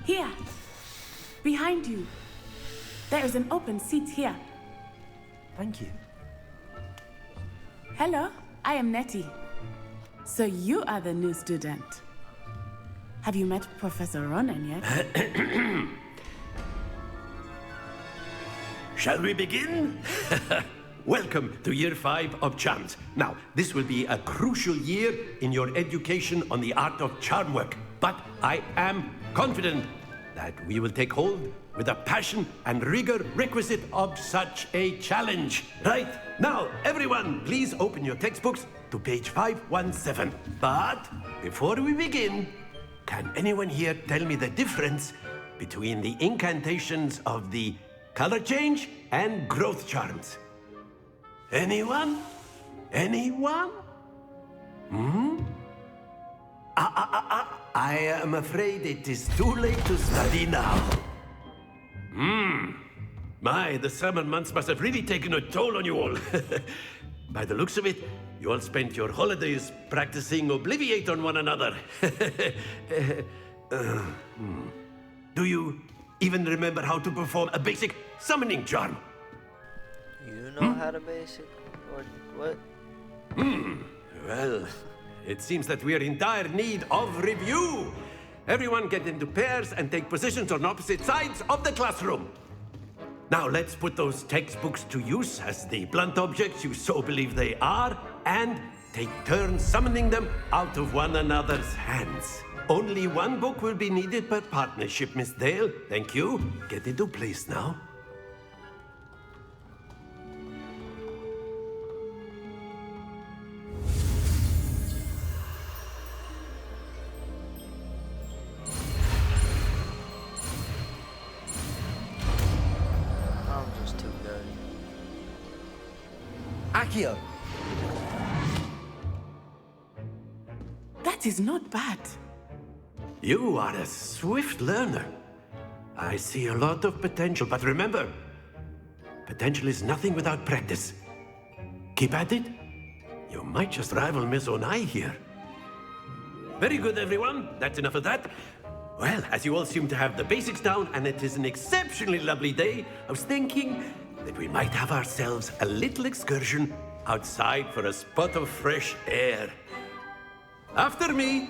Here. Behind you. There is an open seat here. Thank you. Hello, I am Nettie. So you are the new student. Have you met Professor Ronan yet? Shall we begin? Welcome to Year 5 of Charms. Now, this will be a crucial year in your education on the art of charm work. But I am confident that we will take hold with the passion and rigor requisite of such a challenge. Right, now, everyone, please open your textbooks to page 517. But before we begin, can anyone here tell me the difference between the incantations of the color change and growth charms? Anyone? Anyone? I am afraid it is too late to study now. My, the summer months must have really taken a toll on you all. By the looks of it, you all spent your holidays practicing Obliviate on one another. Do you even remember how to perform a basic summoning charm? You know how to basic or what? Well, it seems that we are in dire need of review. Everyone get into pairs and take positions on opposite sides of the classroom. Now let's put those textbooks to use as the blunt objects you so believe they are, and take turns summoning them out of one another's hands. Only one book will be needed per partnership, Miss Dale. Thank you. Get into place now. I'm just too good. Accio! That is not bad. You are a swift learner. I see a lot of potential, but remember, potential is nothing without practice. Keep at it. You might just rival Miss Onai here. Very good, everyone. That's enough of that. Well, as you all seem to have the basics down, and it is an exceptionally lovely day, I was thinking that we might have ourselves a little excursion outside for a spot of fresh air. After me.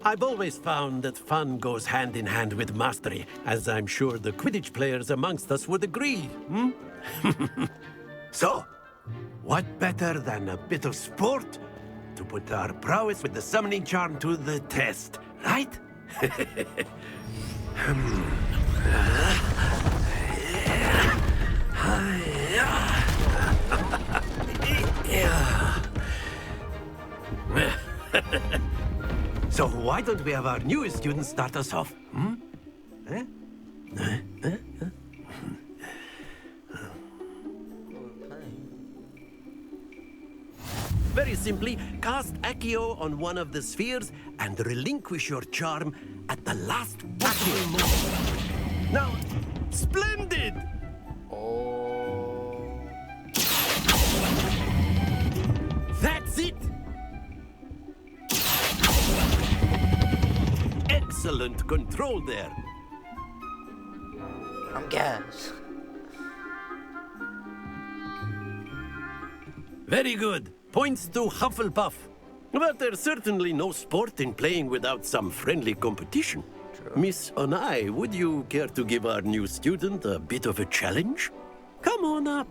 I've always found that fun goes hand in hand with mastery, as I'm sure the Quidditch players amongst us would agree, So, what better than a bit of sport to put our prowess with the summoning charm to the test, right? So why don't we have our newest student start us off? Very simply, cast Accio on one of the spheres and relinquish your charm at the last possible moment. Now, splendid! Oh. That's it! Excellent control there. I'm gas. Very good. Points to Hufflepuff. But there's certainly no sport in playing without some friendly competition. True. Miss Onai, would you care to give our new student a bit of a challenge? Come on up.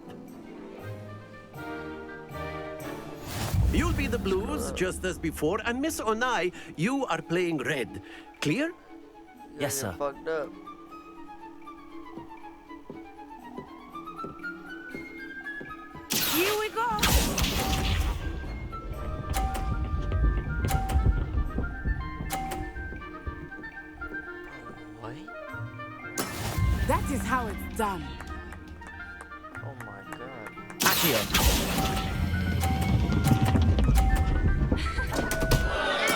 You'll be the blues, just as before, and Miss Onai, you are playing red. Clear? Yes, sir. Fucked up. Here we go. What? That is how it's done. Oh my god. Accio!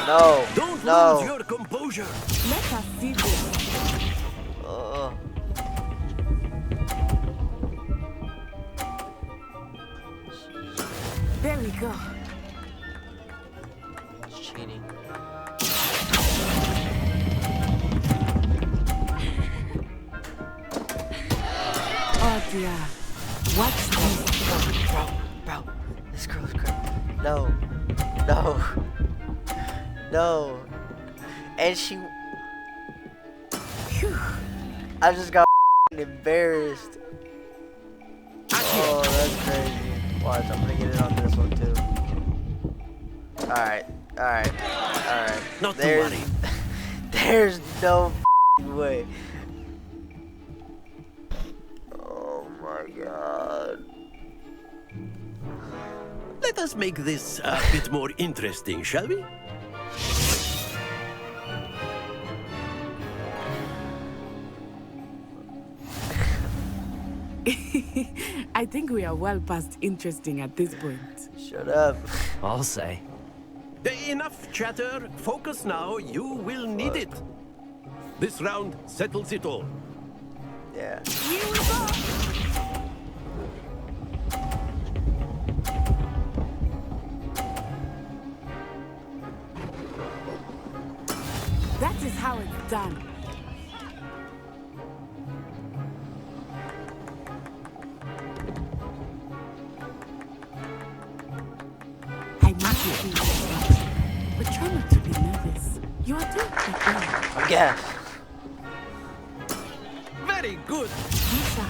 No. Don't No. lose your composure. Let us see this. There we go. Oh dear. What's this? Bro, this girl's crazy. No. No. And she... Phew. I just got embarrassed. Oh, that's crazy. Watch, I'm gonna get it on this one too. Alright. Not to worry. There's no way. Oh my god. Let us make this a bit more interesting, shall we? I think we are well past interesting at this point. Shut up. I'll say. Enough chatter. Focus now. You will need it. This round settles it all. Yeah. Here we go. That is how it's done. I must be nervous, but try not to be nervous. You are doing quite well. I guess. Very good. Keep up.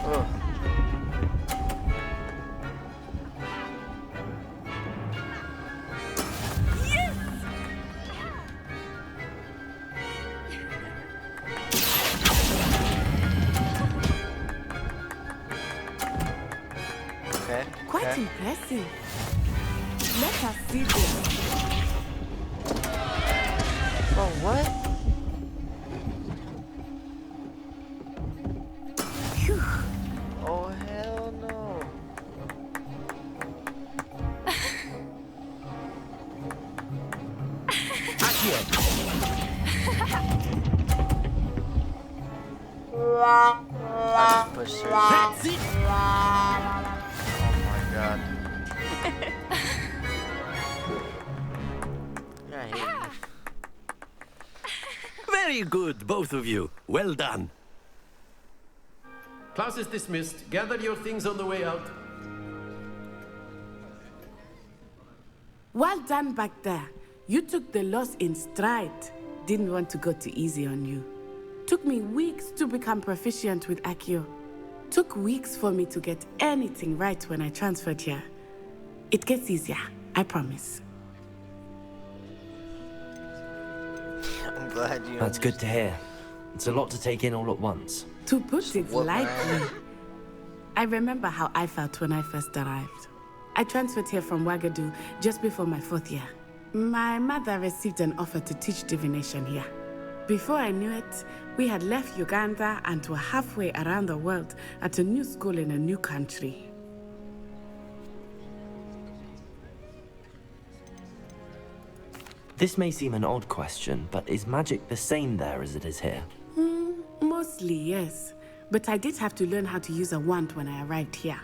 Oh. Okay. Quite okay. impressive. Let us see this. Oh, what? Phew. Oh, hell no. I just pushed her. That's it. Oh my god. You're hating me. Very good, both of you. Well done. Class is dismissed. Gather your things on the way out. Well done back there. You took the loss in stride. Didn't want to go too easy on you. Took me weeks to become proficient with Accio. Took weeks for me to get anything right when I transferred here. It gets easier, I promise. I'm glad you. That's good to hear. It's a lot to take in all at once. To put it What, man? lightly, I remember how I felt when I first arrived. I transferred here from Wagadu just before my 4th year. My mother received an offer to teach divination here. Before I knew it, we had left Uganda and were halfway around the world at a new school in a new country. This may seem an odd question, but is magic the same there as it is here? Mostly, yes. But I did have to learn how to use a wand when I arrived here.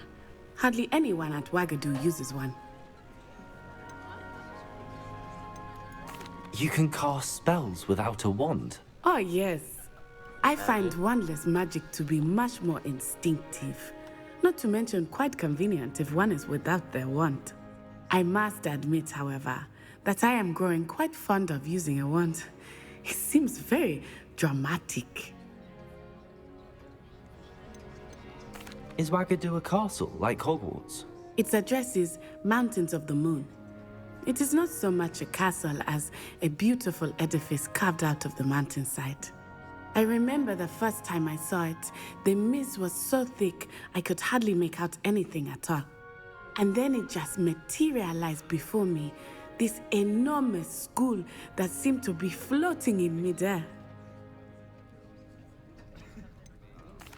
Hardly anyone at Wagadu uses one. You can cast spells without a wand. Oh, yes. I find wandless magic to be much more instinctive. Not to mention quite convenient if one is without their wand. I must admit, however, that I am growing quite fond of using a wand. It seems very dramatic. Is Wagadu a castle, like Hogwarts? Its address is Mountains of the Moon. It is not so much a castle as a beautiful edifice carved out of the mountainside. I remember the first time I saw it, the mist was so thick I could hardly make out anything at all. And then it just materialized before me, this enormous school that seemed to be floating in midair.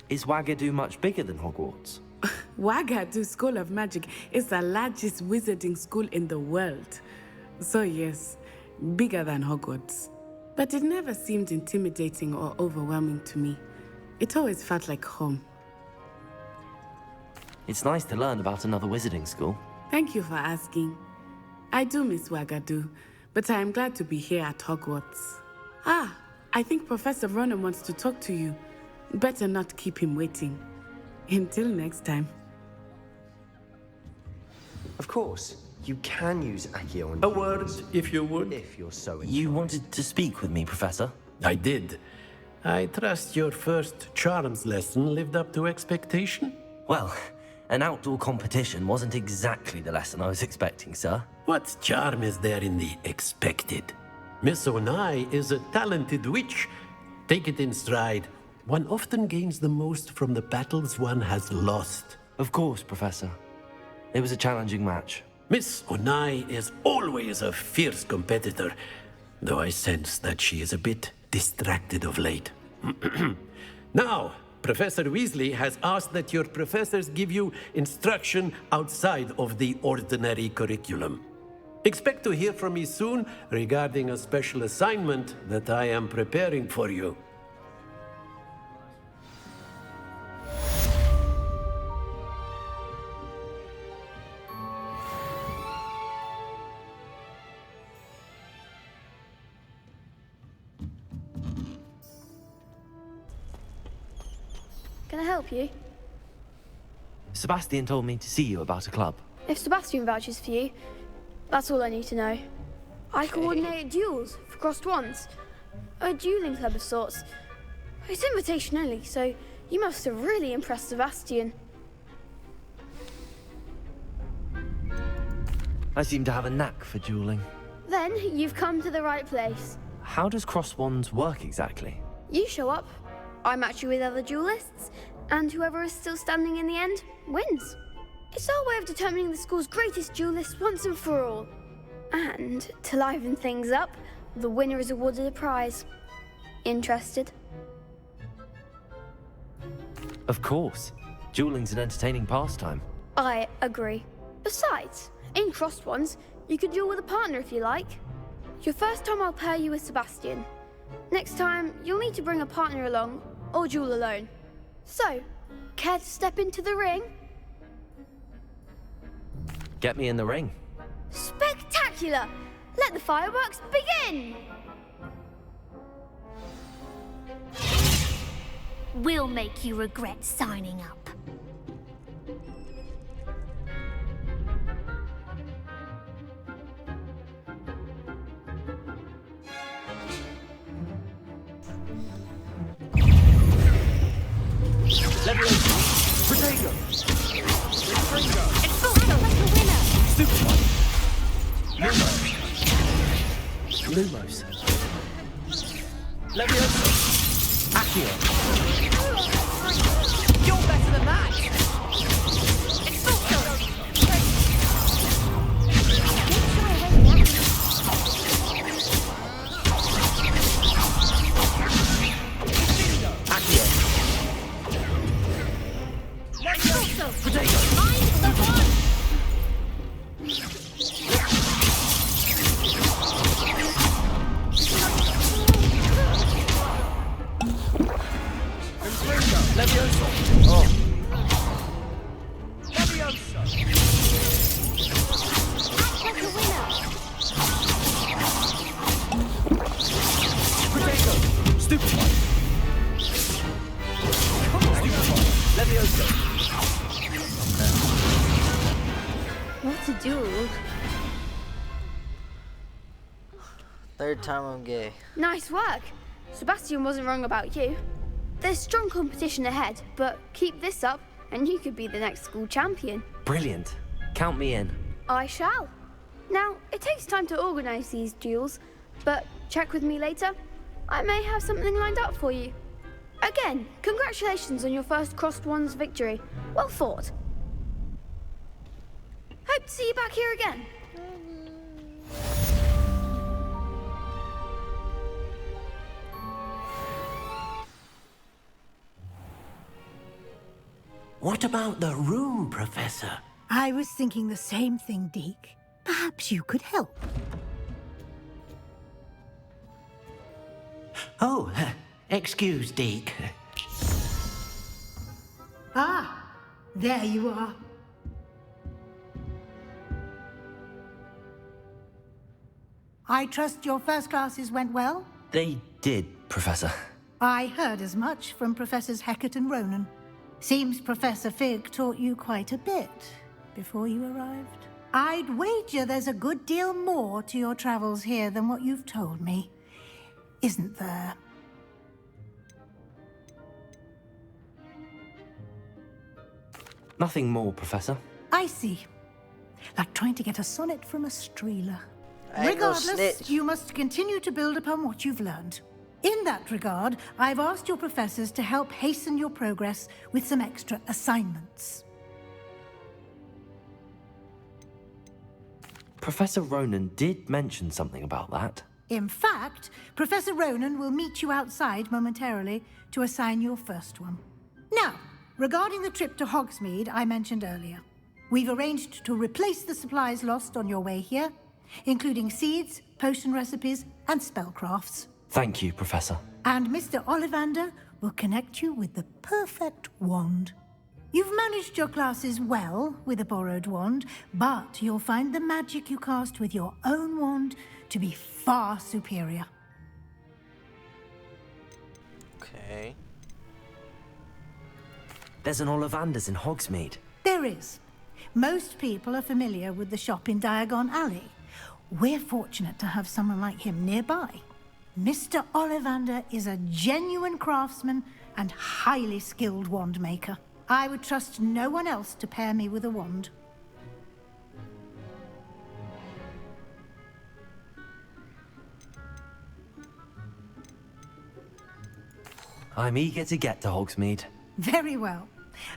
Is Wagadu much bigger than Hogwarts? Wagadu School of Magic is the largest wizarding school in the world. So yes, bigger than Hogwarts. But it never seemed intimidating or overwhelming to me. It always felt like home. It's nice to learn about another wizarding school. Thank you for asking. I do miss Wagadu, but I am glad to be here at Hogwarts. Ah, I think Professor Ronan wants to talk to you. Better not keep him waiting. Until next time. Of course, you can use Accio on A word, if you would. if you're so inclined. You wanted to speak with me, Professor? I did. I trust your first charms lesson lived up to expectation? Well, an outdoor competition wasn't exactly the lesson I was expecting, sir. What charm is there in the expected? Miss Onai is a talented witch. Take it in stride. One often gains the most from the battles one has lost. Of course, Professor. It was a challenging match. Miss Onai is always a fierce competitor, though I sense that she is a bit distracted of late. Now, Professor Weasley has asked that your professors give you instruction outside of the ordinary curriculum. Expect to hear from me soon regarding a special assignment that I am preparing for you. Can I help you? Sebastian told me to see you about a club. If Sebastian vouches for you, that's all I need to know. I coordinate duels for crossed wands. A dueling club of sorts. It's invitation only, so you must have really impressed Sebastian. I seem to have a knack for dueling. Then you've come to the right place. How does cross wands work exactly? You show up, I match you with other duelists, and whoever is still standing in the end wins. It's our way of determining the school's greatest duelist once and for all. And to liven things up, the winner is awarded a prize. Interested? Of course. Dueling's an entertaining pastime. I agree. Besides, in crossed ones, you could duel with a partner if you like. Your first time I'll pair you with Sebastian. Next time, you'll need to bring a partner along, or duel alone. So, care to step into the ring? Get me in the ring. Spectacular! Let the fireworks begin! We'll make you regret signing up. Potato! Expulso like a winner! Super one. Lumos. Leviosa. Accio. You're better than that! Expulso! Accio. Expulso! Potato. I'm the one! Leviosa. Oh. Leviosa! Act like a winner! Potato. Stupid one. Stupid one. Leviosa. What a duel. Third time I'm gay. Nice work. Sebastian wasn't wrong about you. There's strong competition ahead, but keep this up and you could be the next school champion. Brilliant. Count me in. I shall. Now, it takes time to organise these duels, but check with me later. I may have something lined up for you. Again, congratulations on your first crossed wands victory. Well fought. Hope to see you back here again. What about the room, Professor? I was thinking the same thing, Deke. Perhaps you could help. Oh, excuse, Deke. Ah, there you are. I trust your first classes went well? They did, Professor. I heard as much from Professors Hecat and Ronan. Seems Professor Fig taught you quite a bit before you arrived. I'd wager there's a good deal more to your travels here than what you've told me. Isn't there? Nothing more, Professor. I see. Like trying to get a sonnet from a streeler. I ain't no Regardless, snitch. you must continue to build upon what you've learned. In that regard, I've asked your professors to help hasten your progress with some extra assignments. Professor Ronan did mention something about that. In fact, Professor Ronan will meet you outside momentarily to assign your first one. Now, regarding the trip to Hogsmeade I mentioned earlier, we've arranged to replace the supplies lost on your way here, including seeds, potion recipes, and spellcrafts. Thank you, Professor. And Mr. Ollivander will connect you with the perfect wand. You've managed your classes well with a borrowed wand, but you'll find the magic you cast with your own wand to be far superior. Okay. There's an Ollivander's in Hogsmeade. There is. Most people are familiar with the shop in Diagon Alley. We're fortunate to have someone like him nearby. Mr. Ollivander is a genuine craftsman and highly skilled wand maker. I would trust no one else to pair me with a wand. I'm eager to get to Hogsmeade. Very well.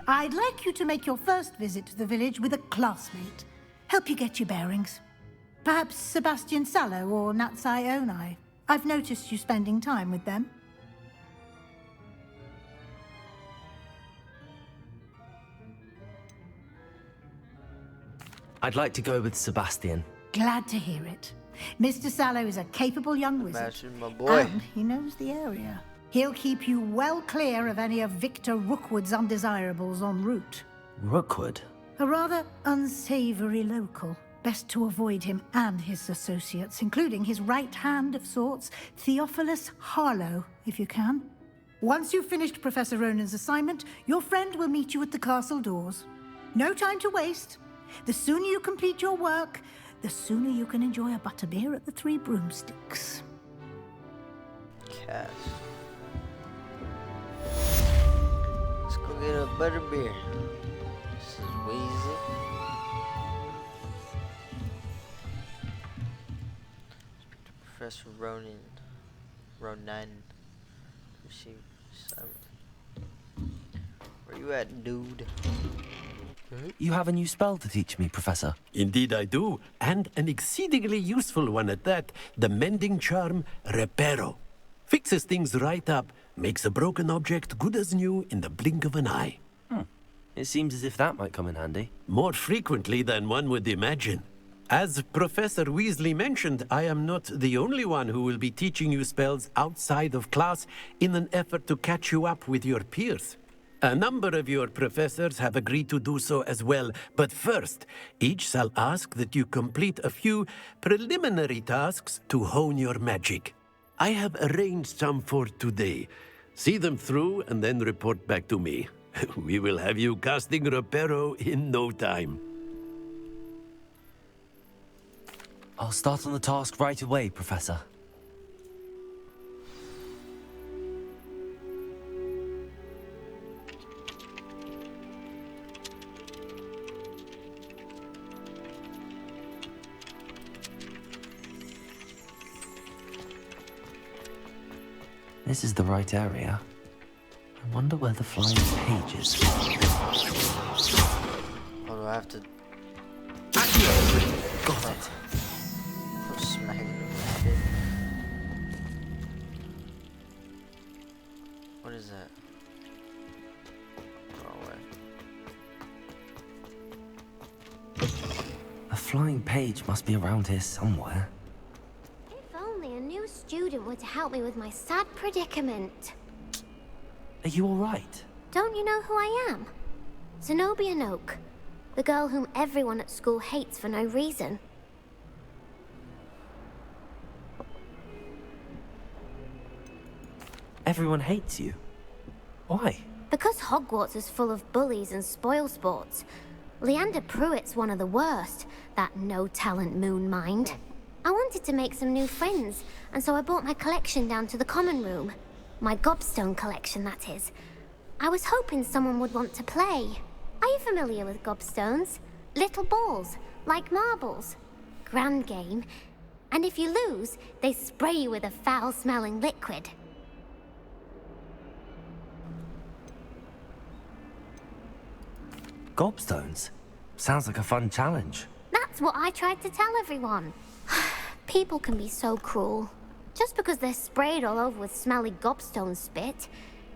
I'd like you to make your first visit to the village with a classmate. Help you get your bearings. Perhaps Sebastian Sallow or Natsai Onai. I've noticed you spending time with them. I'd like to go with Sebastian. Glad to hear it. Mr. Sallow is a capable young wizard. Imagine my boy. And he knows the area. He'll keep you well clear of any of Victor Rookwood's undesirables en route. Rookwood? A rather unsavory local. Best to avoid him and his associates, including his right hand of sorts, Theophilus Harlow, if you can. Once you've finished Professor Ronan's assignment, your friend will meet you at the castle doors. No time to waste. The sooner you complete your work, the sooner you can enjoy a butterbeer at the Three Broomsticks. Cash. Let's go get a butterbeer. This is Weezy. Professor Ronan. Receive assignment. Where you at, dude? You have a new spell to teach me, Professor. Indeed I do, and an exceedingly useful one at that. The mending charm, Reparo. Fixes things right up, makes a broken object good as new in the blink of an eye. It seems as if that might come in handy. More frequently than one would imagine. As Professor Weasley mentioned, I am not the only one who will be teaching you spells outside of class in an effort to catch you up with your peers. A number of your professors have agreed to do so as well, but first, each shall ask that you complete a few preliminary tasks to hone your magic. I have arranged some for today. See them through and then report back to me. We will have you casting Reparo in no time. I'll start on the task right away, Professor. This is the right area. I wonder where the flying page is. Or do I have to Got it. go smack it in the head? What is that? Wrong way. A flying page must be around here somewhere. If only a new student were to help me with my sad predicament. Are you all right? Don't you know who I am? Zenobia Noak, the girl whom everyone at school hates for no reason. Everyone hates you. Why? Because Hogwarts is full of bullies and spoilsports. Leander Pruitt's one of the worst, that no-talent moon mind. I wanted to make some new friends, and so I brought my collection down to the common room. My gobstone collection, that is. I was hoping someone would want to play. Are you familiar with gobstones? Little balls, like marbles. Grand game. And if you lose, they spray you with a foul-smelling liquid. Gobstones? Sounds like a fun challenge. That's what I tried to tell everyone. People can be so cruel. Just because they're sprayed all over with smelly gobstone spit,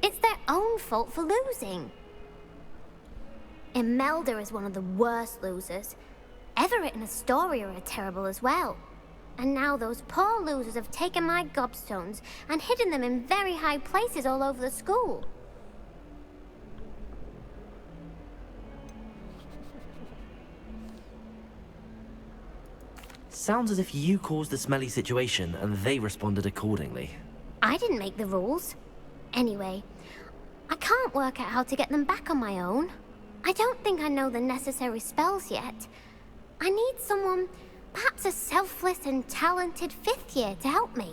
it's their own fault for losing. Imelda is one of the worst losers. Everett and Astoria are terrible as well. And now those poor losers have taken my gobstones and hidden them in very high places all over the school. Sounds as if you caused the smelly situation and they responded accordingly. I didn't make the rules. Anyway, I can't work out how to get them back on my own. I don't think I know the necessary spells yet. I need someone, perhaps a selfless and talented 5th year to help me.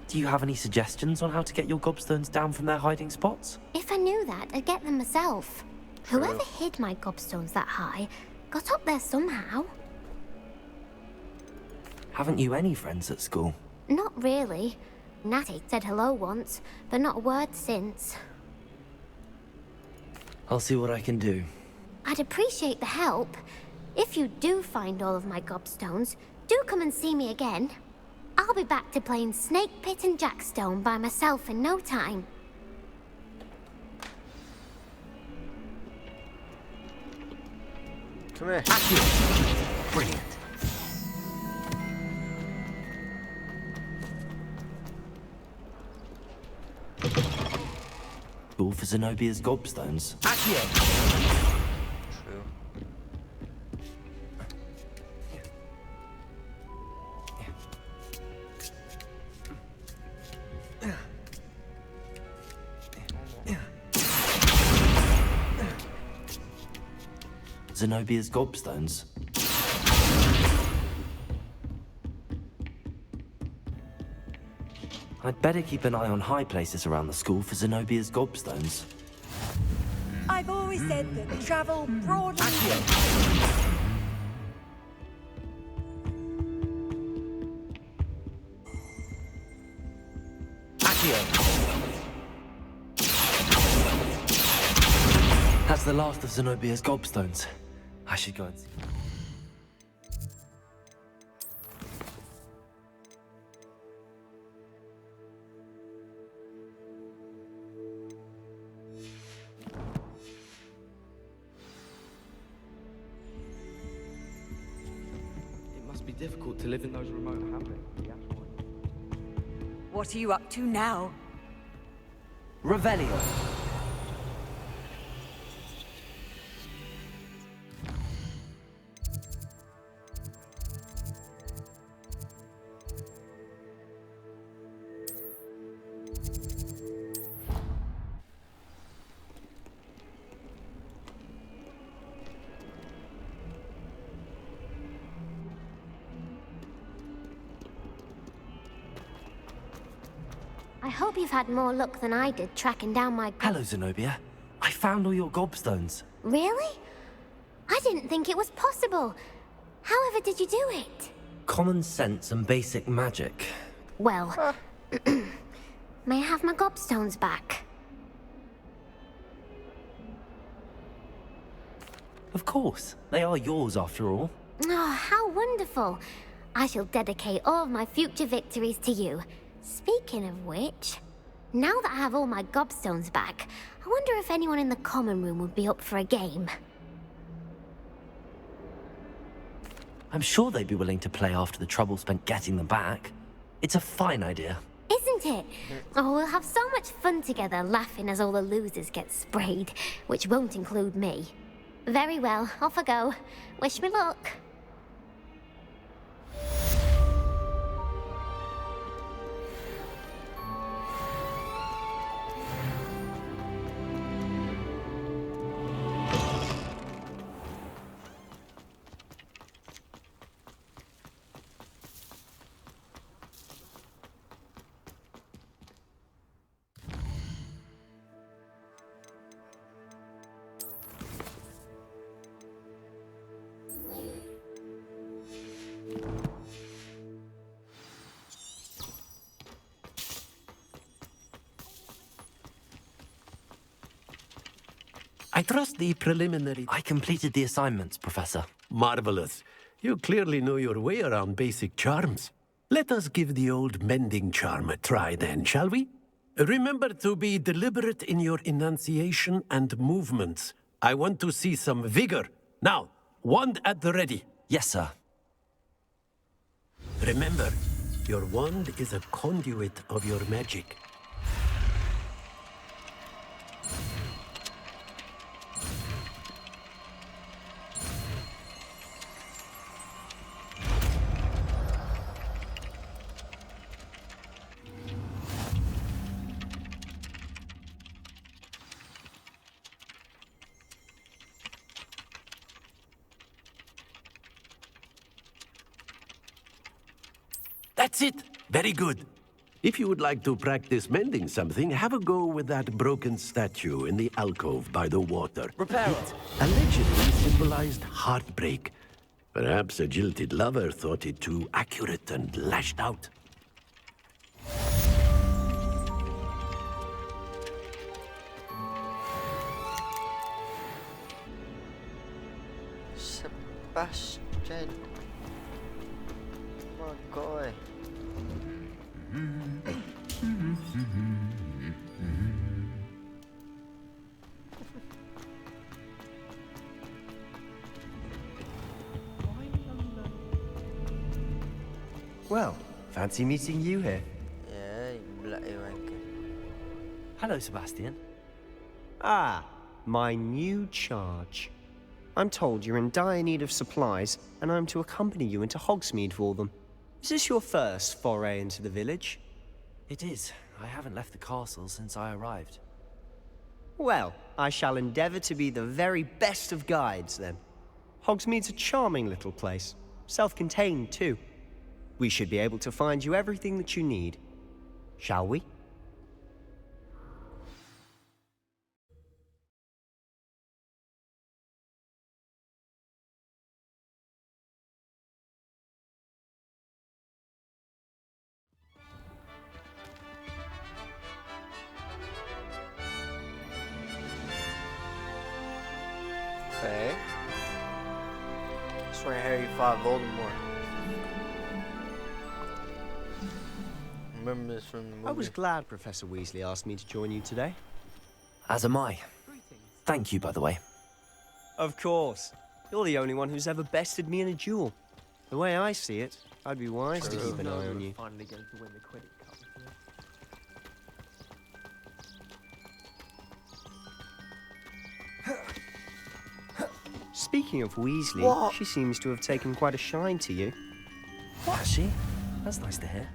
Do you have any suggestions on how to get your gobstones down from their hiding spots? If I knew that, I'd get them myself. Whoever hid my gobstones that high got up there somehow. Haven't you any friends at school? Not really. Natty said hello once, but not a word since. I'll see what I can do. I'd appreciate the help. If you do find all of my gobstones, do come and see me again. I'll be back to playing Snake Pit and Jackstone by myself in no time. Come here. Brilliant. All for Zenobia's gobstones. True. Zenobia's gobstones. I'd better keep an eye on high places around the school for Zenobia's gobstones. I've always said that travel broadly... That's the last of Zenobia's gobstones. I should go and see. It must be difficult to live in those remote hamlets. What are you up to now? Revelio. I hope you've had more luck than I did tracking down my... Hello, Zenobia. I found all your gobstones. Really? I didn't think it was possible. However did you do it? Common sense and basic magic. Well, may I have my gobstones back? Of course. They are yours after all. Oh, how wonderful. I shall dedicate all of my future victories to you. Speaking of which, now that I have all my gobstones back, I wonder if anyone in the common room would be up for a game. I'm sure they'd be willing to play after the trouble spent getting them back. It's a fine idea. Isn't it? Oh, we'll have so much fun together laughing as all the losers get sprayed, which won't include me. Very well, off I go. Wish me luck. I trust the preliminary... I completed the assignments, Professor. Marvelous. You clearly know your way around basic charms. Let us give the old mending charm a try then, shall we? Remember to be deliberate in your enunciation and movements. I want to see some vigor. Now, wand at the ready. Yes, sir. Remember, your wand is a conduit of your magic. That's it! Very good. If you would like to practice mending something, have a go with that broken statue in the alcove by the water. Reparo. It allegedly symbolized heartbreak. Perhaps a jilted lover thought it too accurate and lashed out. Sebastian. My God. Well, fancy meeting you here. Yeah, you bloody wanker. Hello, Sebastian. Ah, my new charge. I'm told you're in dire need of supplies, and I'm to accompany you into Hogsmeade for them. Is this your first foray into the village? It is. I haven't left the castle since I arrived. Well, I shall endeavor to be the very best of guides, then. Hogsmeade's a charming little place. Self-contained, too. We should be able to find you everything that you need. Shall we? Okay. That's where Harry fought Voldemort. Remember this from the movie? I was glad Professor Weasley asked me to join you today. As am I. Thank you, by the way. Of course. You're the only one who's ever bested me in a duel. The way I see it, I'd be wise to keep an eye on you. Finally going to win the Quidditch Cup. Speaking of Weasley, What? she seems to have taken quite a shine to you. What, has she? That's nice to hear.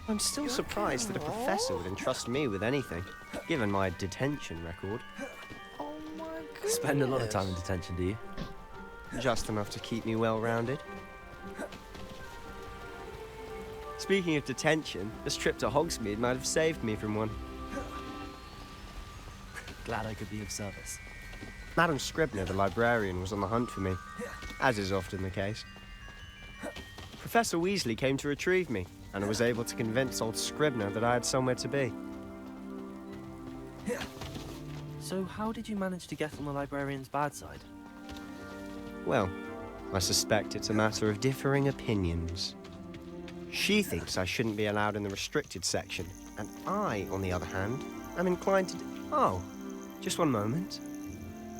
I'm still surprised that a professor would entrust me with anything, given my detention record. Oh my goodness. Spend a lot of time in detention, do you? Just enough to keep me well-rounded. Speaking of detention, this trip to Hogsmeade might have saved me from one. Glad I could be of service. Madam Scribner, the librarian, was on the hunt for me, as is often the case. Professor Weasley came to retrieve me, and I was able to convince old Scribner that I had somewhere to be. So how did you manage to get on the librarian's bad side? Well, I suspect it's a matter of differing opinions. She thinks I shouldn't be allowed in the restricted section, and I, on the other hand, am inclined to... Oh, just one moment.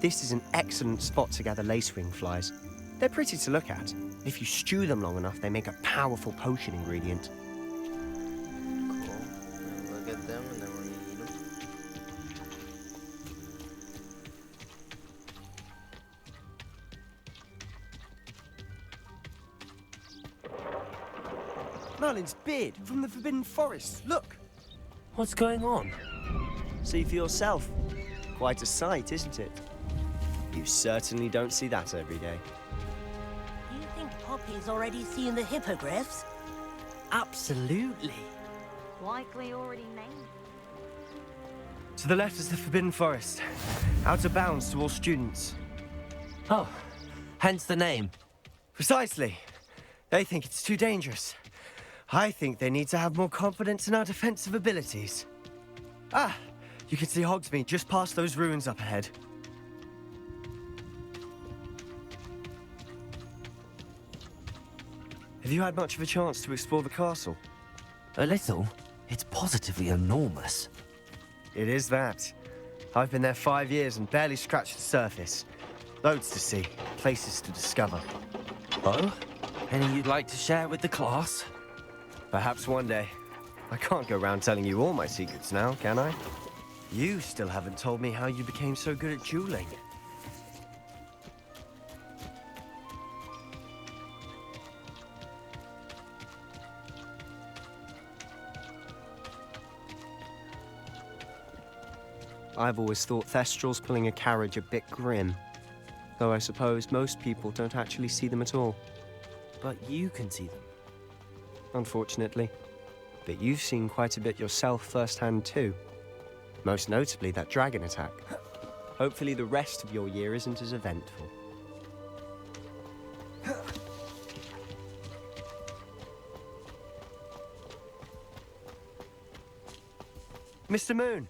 This is an excellent spot to gather lacewing flies. They're pretty to look at. If you stew them long enough, they make a powerful potion ingredient. Cool. We'll look at them and then we're gonna eat them. Merlin's beard from the Forbidden Forest. Look. What's going on? See for yourself. Quite a sight, isn't it? You certainly don't see that every day. Do you think Poppy's already seen the hippogriffs? Absolutely. Likely already named. To the left is the Forbidden Forest. Out of bounds to all students. Oh, hence the name. Precisely. They think it's too dangerous. I think they need to have more confidence in our defensive abilities. Ah, you can see Hogsmeade just past those ruins up ahead. Have you had much of a chance to explore the castle? A little. It's positively enormous. It is that. I've been there 5 years and barely scratched the surface. Loads to see, places to discover. Oh? Any you'd like to share with the class? Perhaps one day. I can't go around telling you all my secrets now, can I? You still haven't told me how you became so good at dueling. I've always thought Thestrals pulling a carriage a bit grim. Though I suppose most people don't actually see them at all. But you can see them. Unfortunately. But you've seen quite a bit yourself firsthand too. Most notably that dragon attack. Hopefully the rest of your year isn't as eventful. Mr. Moon!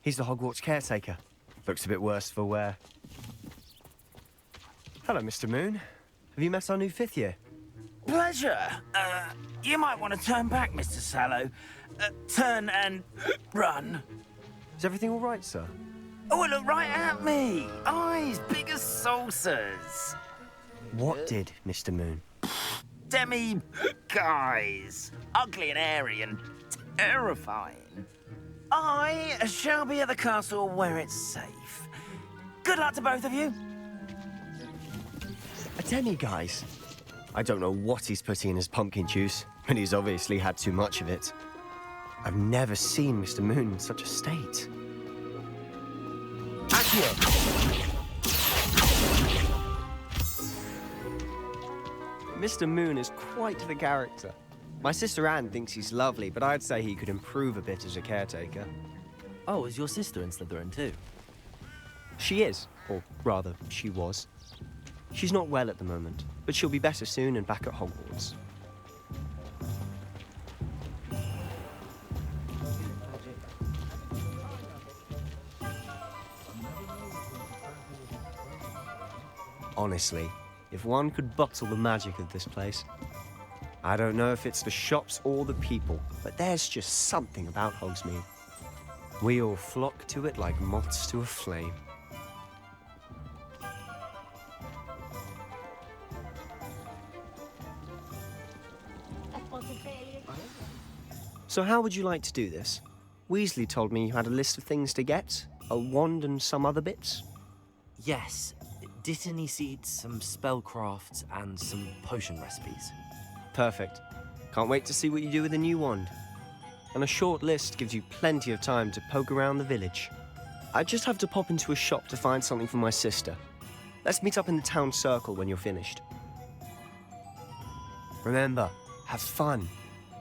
He's the Hogwarts caretaker. Looks a bit worse for wear. Hello, Mr. Moon. Have you met our new 5th year? Pleasure. You might want to turn back, Mr. Sallow. Turn and run. Is everything all right, sir? Oh, look right at me. Eyes big as saucers. What did, Mr. Moon? Demi guys. Ugly and airy and terrifying. I shall be at the castle where it's safe. Good luck to both of you. A demi-guise? I don't know what he's putting in his pumpkin juice, but he's obviously had too much of it. I've never seen Mr. Moon in such a state. Accio! Mr. Moon is quite the character. My sister Anne thinks he's lovely, but I'd say he could improve a bit as a caretaker. Oh, is your sister in Slytherin too? She is, or rather, she was. She's not well at the moment, but she'll be better soon and back at Hogwarts. Honestly, if one could bottle the magic of this place. I don't know if it's the shops or the people, but there's just something about Hogsmeade. We all flock to it like moths to a flame. So how would you like to do this? Weasley told me you had a list of things to get, a wand and some other bits. Yes. Dittany seeds, some spellcrafts, and some potion recipes. Perfect. Can't wait to see what you do with the new wand. And a short list gives you plenty of time to poke around the village. I just have to pop into a shop to find something for my sister. Let's meet up in the town circle when you're finished. Remember, have fun.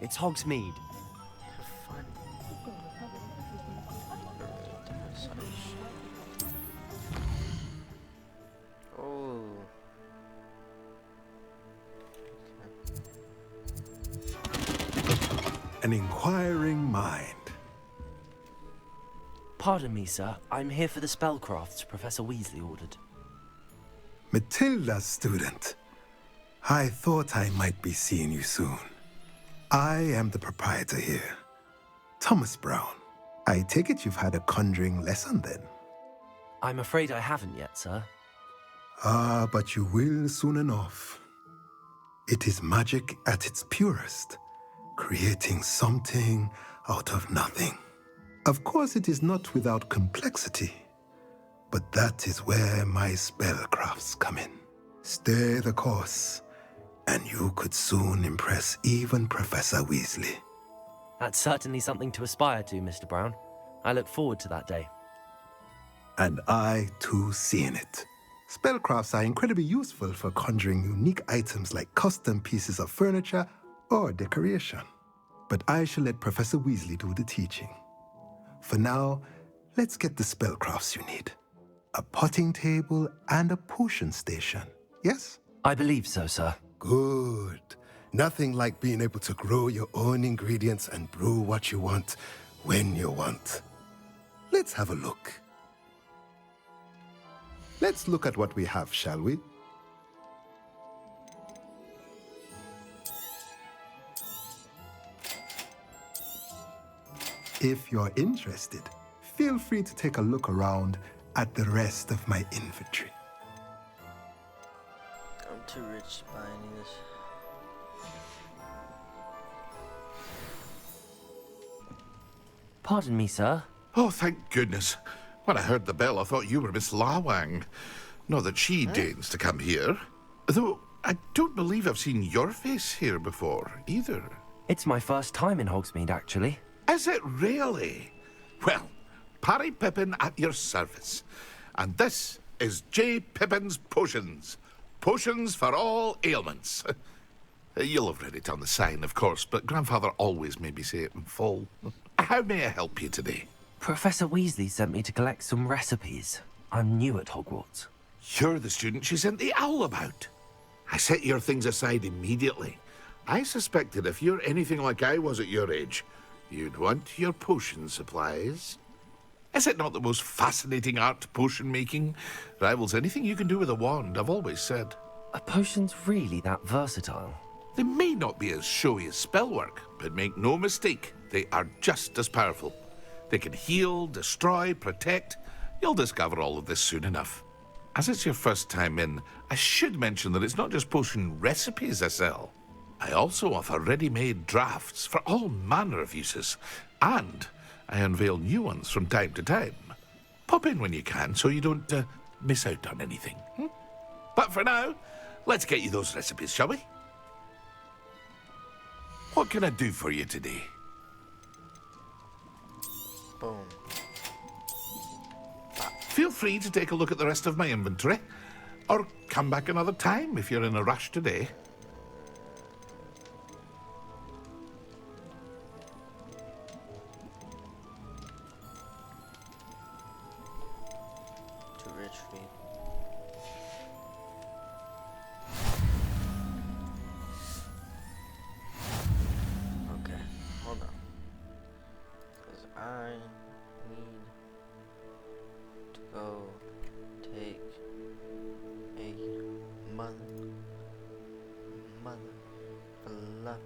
It's Hogsmeade. An inquiring mind. Pardon me, sir. I'm here for the spellcrafts Professor Weasley ordered. Matilda's student. I thought I might be seeing you soon. I am the proprietor here, Thomas Brown. I take it you've had a conjuring lesson then? I'm afraid I haven't yet, sir. Ah, but you will soon enough. It is magic at its purest, creating something out of nothing. Of course, it is not without complexity, but that is where my spellcrafts come in. Stay the course. And you could soon impress even Professor Weasley. That's certainly something to aspire to, Mr. Brown. I look forward to that day. And I, too, seeing it. Spellcrafts are incredibly useful for conjuring unique items like custom pieces of furniture or decoration. But I shall let Professor Weasley do the teaching. For now, let's get the spellcrafts you need. A potting table and a potion station, yes? I believe so, sir. Good. Nothing like being able to grow your own ingredients and brew what you want when you want. Let's have a look. Let's look at what we have, shall we? If you're interested, feel free to take a look around at the rest of my inventory. I'm too rich to buy any of this. Pardon me, sir. Oh, thank goodness. When I heard the bell, I thought you were Miss Lawang. Not that she deigns to come here. Though, I don't believe I've seen your face here before, either. It's my first time in Hogsmeade, actually. Is it really? Well, Parry Pippin at your service. And this is J. Pippin's Potions. Potions for all ailments. You'll have read it on the sign, of course, but Grandfather always made me say it in full. How may I help you today? Professor Weasley sent me to collect some recipes. I'm new at Hogwarts. You're the student she sent the owl about. I set your things aside immediately. I suspected if you're anything like I was at your age, you'd want your potion supplies. Is it not the most fascinating art, potion making? Rivals anything you can do with a wand, I've always said. Are potions really that versatile? They may not be as showy as spellwork, but make no mistake, they are just as powerful. They can heal, destroy, protect. You'll discover all of this soon enough. As it's your first time in, I should mention that it's not just potion recipes I sell. I also offer ready-made drafts for all manner of uses, and I unveil new ones from time to time. Pop in when you can so you don't miss out on anything. But for now, let's get you those recipes, shall we? What can I do for you today? Boom. Feel free to take a look at the rest of my inventory, or come back another time if you're in a rush today. Too rich for me. Okay, hold on. Because I need to go take a beloved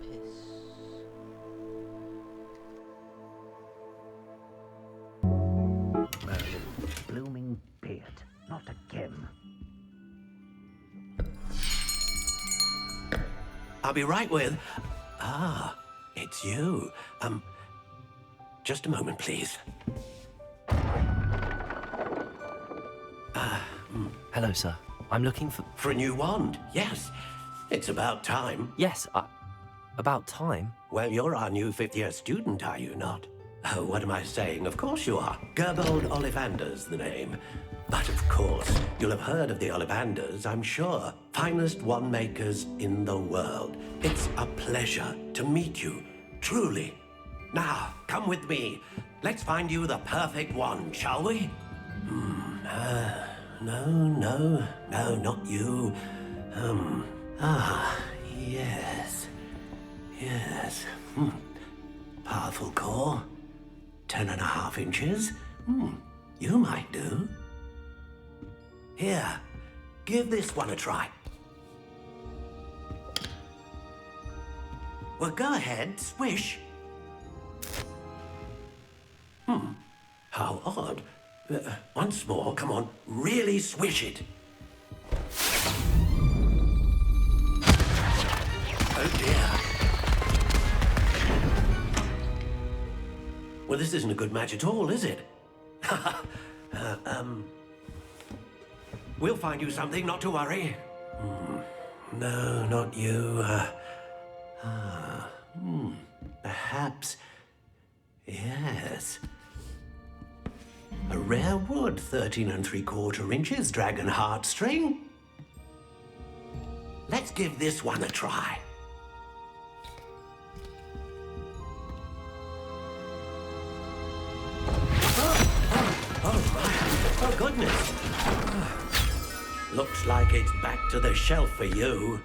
piss. Blooming beard, not again. I'll be right with... Ah, it's you. Just a moment, please. Hello, sir. I'm looking for... For a new wand, yes. It's about time. Yes, about time? Well, you're our new fifth-year student, are you not? Oh, what am I saying? Of course you are. Gerbold Ollivander's the name. But of course, you'll have heard of the Ollivanders, I'm sure. Finest wand makers in the world. It's a pleasure to meet you, truly. Now, come with me. Let's find you the perfect wand, shall we? No, not you. Yes. Powerful core. 10.5 inches. You might do. Here, give this one a try. Well, go ahead, swish. How odd. Once more, come on, really swish it. Oh dear. Well, this isn't a good match at all, is it? We'll find you something, not to worry. No, not you. Perhaps... Yes. A rare wood, 13 3/4 inches, dragon heartstring. Let's give this one a try. Oh, goodness. Looks like it's back to the shelf for you.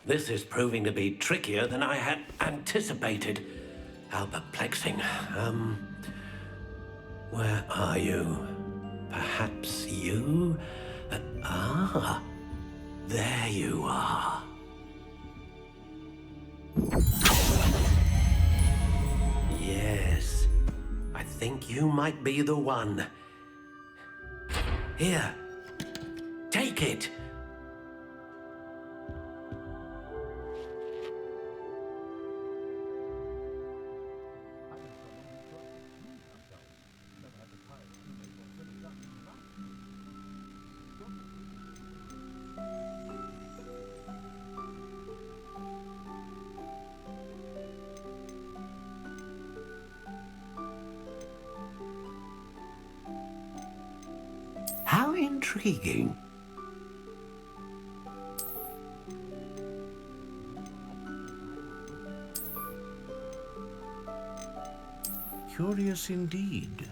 This is proving to be trickier than I had anticipated. How perplexing. Where are you? Perhaps you? There you are. Yes, I think you might be the one. Here, take it. How intriguing. Curious indeed.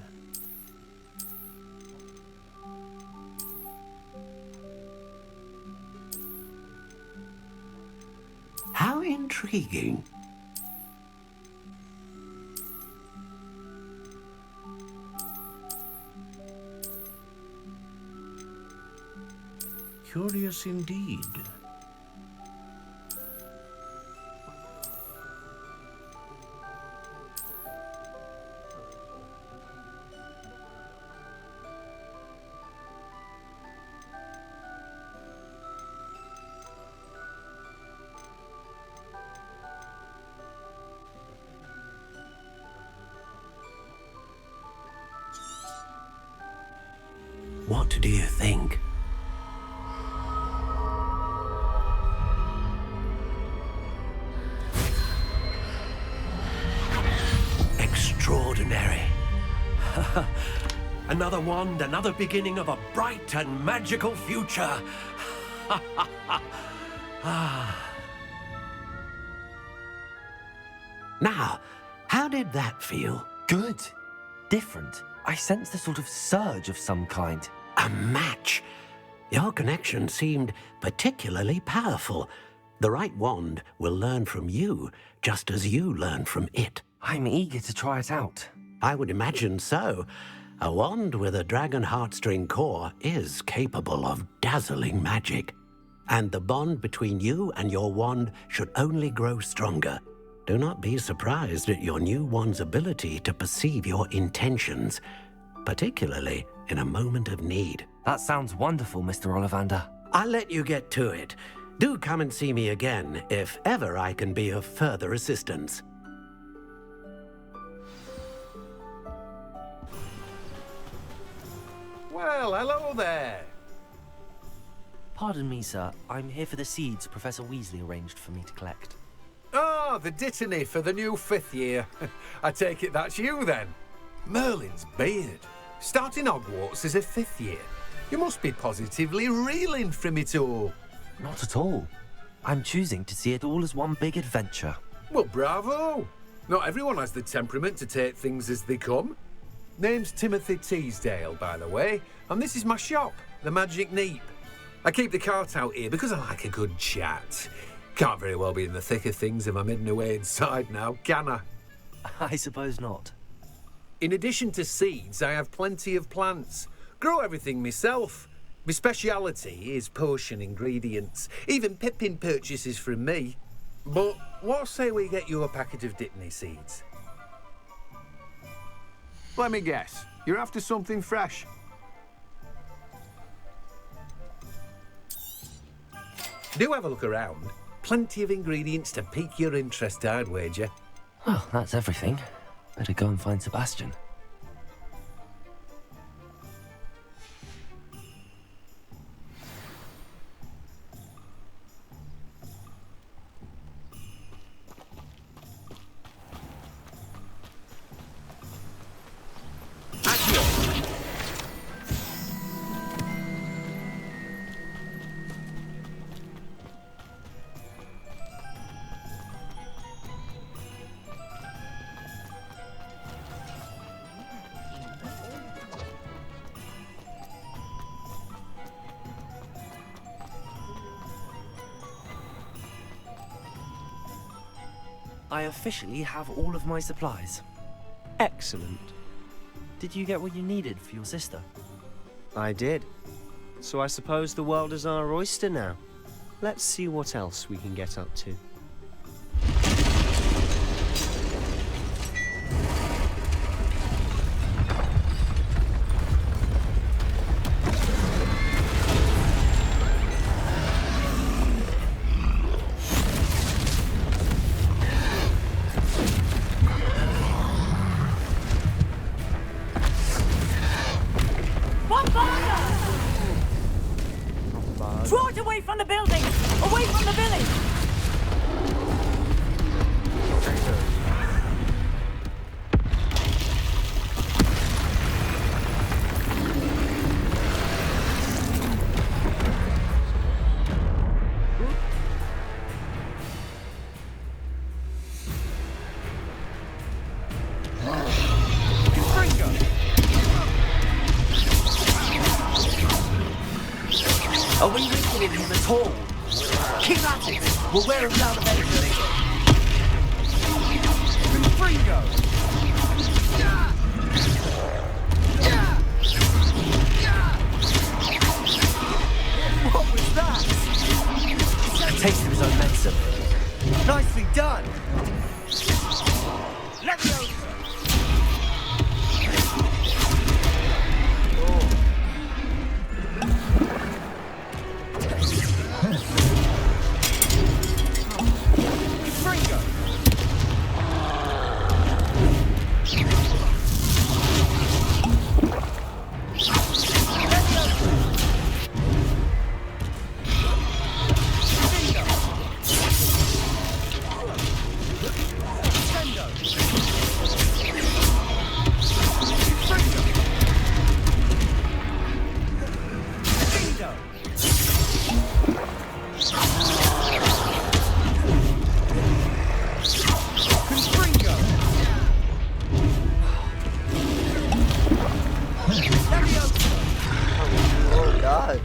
How intriguing. Curious indeed. What do you think? Extraordinary. Another wand, another beginning of a bright and magical future. Now, how did that feel? Good. Different. I sensed a sort of surge of some kind. A match. Your connection seemed particularly powerful. The right wand will learn from you, just as you learn from it. I'm eager to try it out. I would imagine so. A wand with a dragon heartstring core is capable of dazzling magic. And the bond between you and your wand should only grow stronger. Do not be surprised at your new wand's ability to perceive your intentions, particularly in a moment of need. That sounds wonderful, Mr. Ollivander. I'll let you get to it. Do come and see me again if ever I can be of further assistance. Well, hello there. Pardon me, sir. I'm here for the seeds Professor Weasley arranged for me to collect. Ah, the dittany for the new 5th year. I take it that's you, then. Merlin's beard. Starting Hogwarts as a 5th year. You must be positively reeling from it all. Not at all. I'm choosing to see it all as one big adventure. Well, bravo. Not everyone has the temperament to take things as they come. Name's Timothy Teasdale, by the way, and this is my shop, the Magic Neep. I keep the cart out here because I like a good chat. Can't very well be in the thick of things if I'm hidden away inside now, can I? I suppose not. In addition to seeds, I have plenty of plants. Grow everything myself. My speciality is potion ingredients. Even Pippin purchases from me. But what say we get you a packet of Dittany seeds? Let me guess. You're after something fresh. Do have a look around. Plenty of ingredients to pique your interest, I'd wager. Well, that's everything. Better go and find Sebastian. I officially have all of my supplies. Excellent. Did you get what you needed for your sister? I did. So I suppose the world is our oyster now. Let's see what else we can get up to. Draw it away from the building! Away from the village! Are we weakening him at all? Keep at it! We'll wear him down eventually. Confringo! What was that? A taste of his own medicine. Nicely done! Leviosa! Oh god.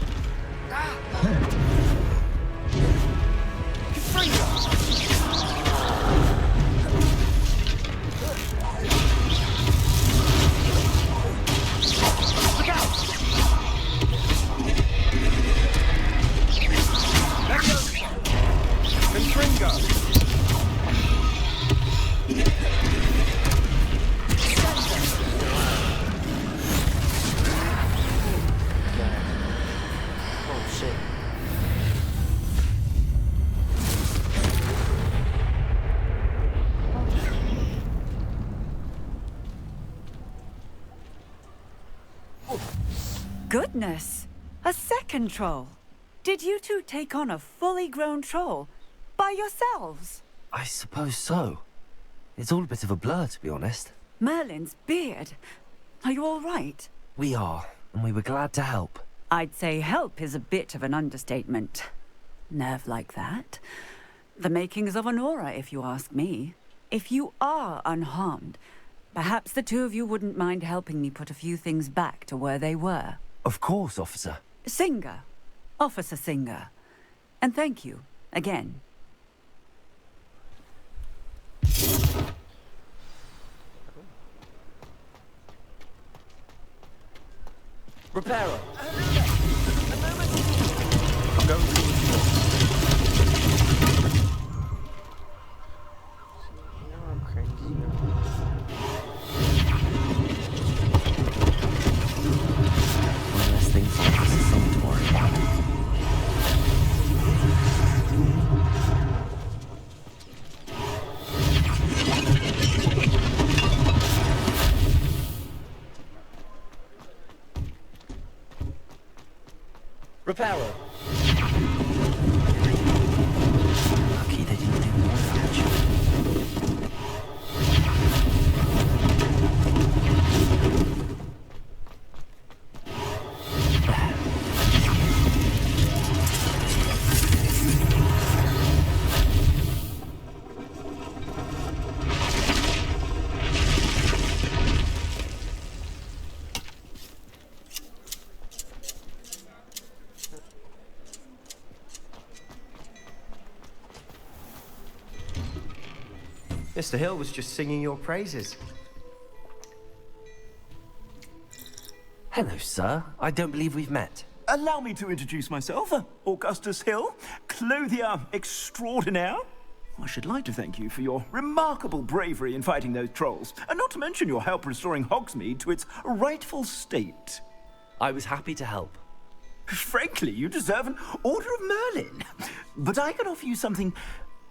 Goodness! A second troll! Did you two take on a fully grown troll by yourselves? I suppose so. It's all a bit of a blur, to be honest. Merlin's beard. Are you all right? We are, and we were glad to help. I'd say help is a bit of an understatement. Nerve like that. The makings of an aura, if you ask me. If you are unharmed, perhaps the two of you wouldn't mind helping me put a few things back to where they were. Of course, officer. Singer. Officer Singer. And thank you, again. Reparo. I'm going to the I'm crazy. One less thing for Officer Song to worry about. Reparo. Lucky they didn't do more damage. Mr. Hill was just singing your praises. Hello, sir. I don't believe we've met. Allow me to introduce myself, Augustus Hill, clothier extraordinaire. I should like to thank you for your remarkable bravery in fighting those trolls, and not to mention your help restoring Hogsmeade to its rightful state. I was happy to help. Frankly, you deserve an Order of Merlin. But I can offer you something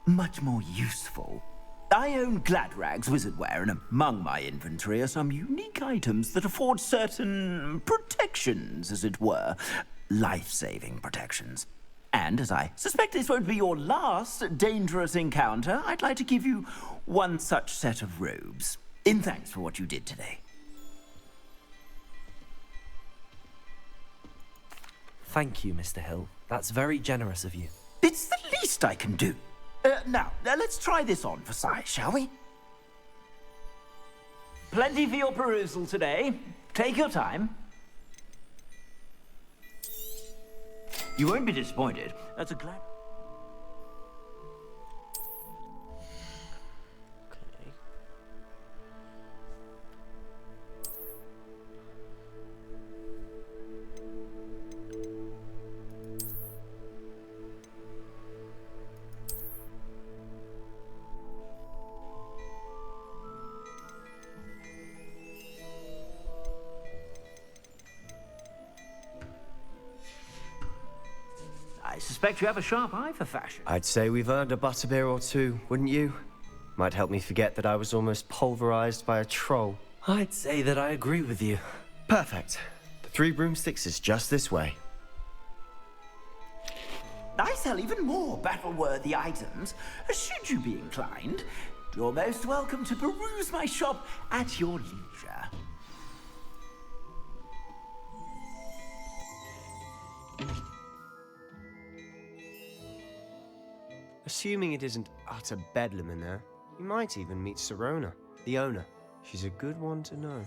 much more useful. I own Gladrag's wizardware, and among my inventory are some unique items that afford certain protections, as it were. Life-saving protections. And as I suspect this won't be your last dangerous encounter, I'd like to give you one such set of robes, in thanks for what you did today. Thank you, Mr. Hill. That's very generous of you. It's the least I can do. Now, let's try this on for size, shall we? Plenty for your perusal today. Take your time. You won't be disappointed. That's a glad... I suspect you have a sharp eye for fashion. I'd say we've earned a butterbeer or two, wouldn't you? Might help me forget that I was almost pulverized by a troll. I'd say that I agree with you. Perfect. The 3 broomsticks is just this way. I sell even more battle-worthy items. Should you be inclined, you're most welcome to peruse my shop at your leisure. Assuming it isn't utter bedlam in there, you might even meet Serona, the owner. She's a good one to know.